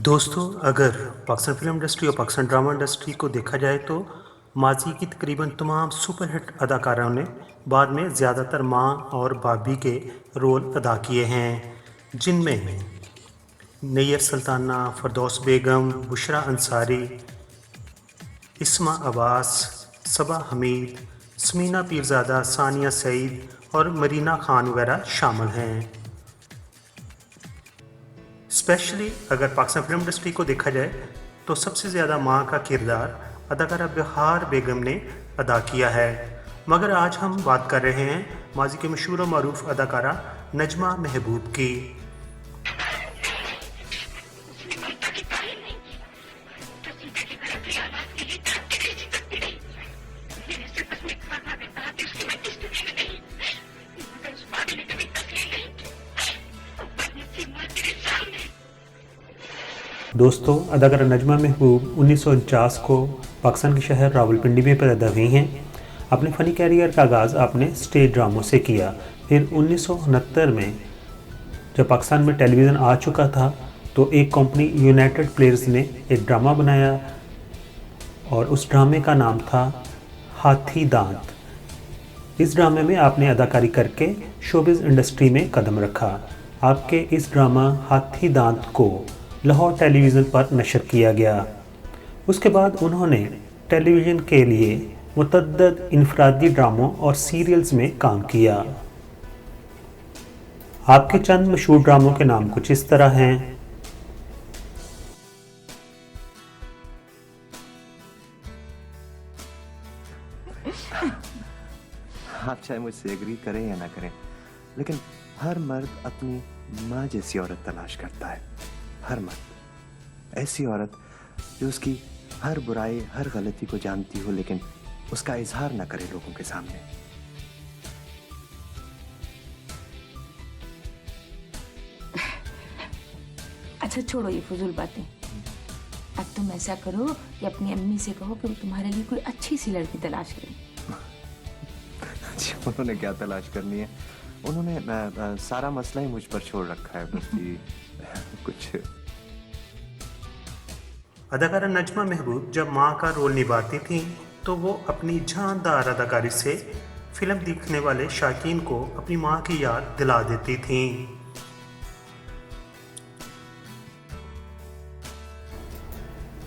दोस्तों, अगर Pakistan film industry और पाकिस्तान ड्रामा इंडस्ट्री को देखा जाए तो माज़ी की तकरीबन तमाम सुपरहिट अदाकाराओं ने बाद में ज़्यादातर माँ और भाभी के रोल अदा किए हैं, जिनमें नैयर सुल्ताना, फ़िरदौस बेगम, बुशरा अंसारी, इस्मा अब्बास, सबा हमीद, स्मीना पीरज़ादा, सानिया सईद और मरीना खान वगैरह शामिल हैं। स्पेशली अगर पाकिस्तान फिल्म इंडस्ट्री को देखा जाए तो सबसे ज़्यादा माँ का किरदार अदाकारा बहार बेगम ने अदा किया है, मगर आज हम बात कर रहे हैं माजी के मशहूर और मरूफ अदाकारा नजमा महबूब की। दोस्तों, अदाकारा नजमा महबूब 1949 को पाकिस्तान के शहर रावलपिंडी में पैदा हुई हैं। अपने फ़नी कैरियर का आगाज़ आपने स्टेज ड्रामों से किया। फिर 1969 में जब पाकिस्तान में टेलीविज़न आ चुका था तो एक कंपनी यूनाइटेड प्लेयर्स ने एक ड्रामा बनाया और उस ड्रामे का नाम था हाथी दांत। इस ड्रामे में आपने अदाकारी करके शोबिज़ इंडस्ट्री में कदम रखा। आपके इस ड्रामा हाथी दांत को लाहौर टेलीविज़न पर नशर किया गया। उसके बाद उन्होंने टेलीविज़न के लिए मुतअद्दिद इनफरादी ड्रामों और सीरियल्स में काम किया। आपके चंद मशहूर ड्रामों के नाम कुछ इस तरह हैं। आप चाहे मुझसे एग्री करें या ना करें, लेकिन हर मर्द अपनी माँ जैसी औरत तलाश करता है। हर मर्द ऐसी औरत जो उसकी हर बुराई, हर गलती को जानती हो, लेकिन उसका इजहार ना करे लोगों के सामने। अच्छा छोड़ो ये फजूल बातें। अब तुम ऐसा करो कि अपनी अम्मी से कहो कि वो तुम्हारे लिए कोई अच्छी सी लड़की तलाश करें। उन्होंने क्या तलाश करनी है? उन्होंने सारा मसला ही मुझ पर छोड़ रखा है, बस ये कुछ। अदाकारा नजमा महबूब जब माँ का रोल निभाती थीं तो वो अपनी जानदार अदाकारी से फिल्म देखने वाले शायकीन को अपनी माँ की याद दिला देती थीं।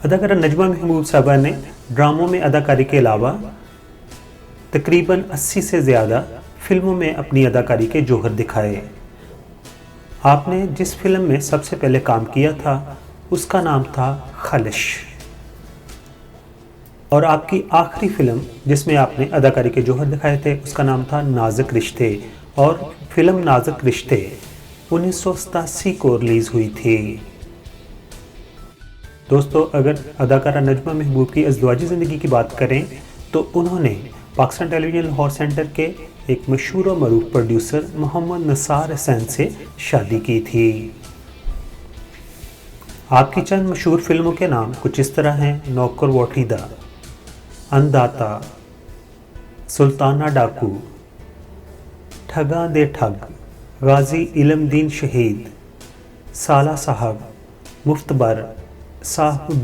अदाकारा नजमा महबूब साहबा ने ड्रामों में अदाकारी के अलावा तकरीबन 80 से ज़्यादा फिल्मों में अपनी अदाकारी के जौहर दिखाए। आपने जिस फिल्म में सबसे पहले काम किया था उसका नाम था खलिश, और आपकी आखिरी फिल्म जिसमें आपने अदाकारी के जौहर दिखाए थे उसका नाम था नाजुक रिश्ते, और फिल्म नाजुक रिश्ते 1987 को रिलीज़ हुई थी। दोस्तों, अगर अदाकारा नजमा महबूब की अज़दवाजी ज़िंदगी की बात करें तो उन्होंने पाकिस्तान टेलीविज़न लाहौर सेंटर के एक मशहूर और मरूफ प्रोड्यूसर मोहम्मद निसार हुसैन से शादी की थी। आपकी चंद मशहूर फिल्मों के नाम कुछ इस तरह हैं: नौकर वोटीदा, अंदाता, सुल्ताना डाकू, ठगा दे ठग, गाजी इलमदीन शहीद, साला साहब, मुफ्तबर, साहब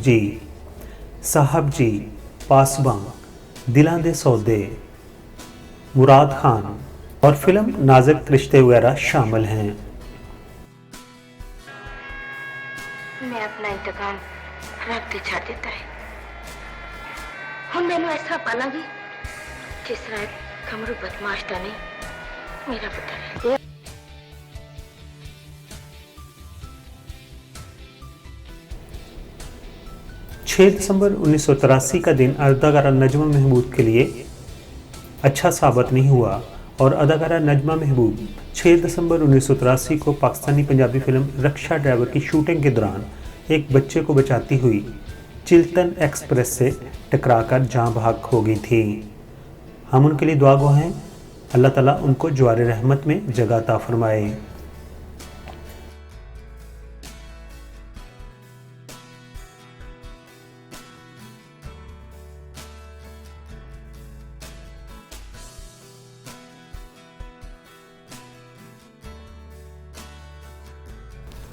जी, पासबां, दिलां दे सौदे, मुराद खान और फिल्म नाजुक रिश्ते वगैरह शामिल हैं। मैं अपना इंतकाम रब ते छड़ दिता है। हुण मैनू ऐसा पालांगी जिस तरह कमरू बदमाश दा नहीं मेरा पुत्र है। 6 दिसंबर 1983 का दिन अदाकारा नजमा महबूब के लिए अच्छा साबित नहीं हुआ और अदाकारा नजमा महबूब 6 दिसंबर 1983 को पाकिस्तानी पंजाबी फिल्म रक्षा ड्राइवर की शूटिंग के दौरान एक बच्चे को बचाती हुई चिल्तन एक्सप्रेस से टकराकर जाँ बहक हो गई थी। हम उनके लिए दुआ गो हैं, अल्लाह ताला उनको जवार रहमत में जगह अता फरमाए।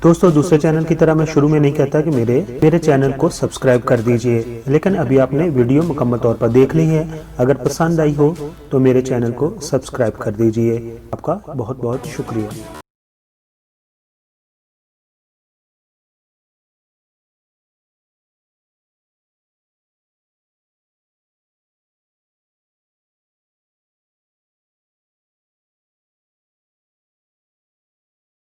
दोस्तों दूसरे चैनल की तरह मैं शुरू में नहीं कहता कि मेरे चैनल को सब्सक्राइब कर दीजिए, लेकिन अभी आपने वीडियो मुकम्मल तौर पर देख ली है। अगर पसंद आई हो तो मेरे चैनल को सब्सक्राइब कर दीजिए। आपका बहुत बहुत शुक्रिया।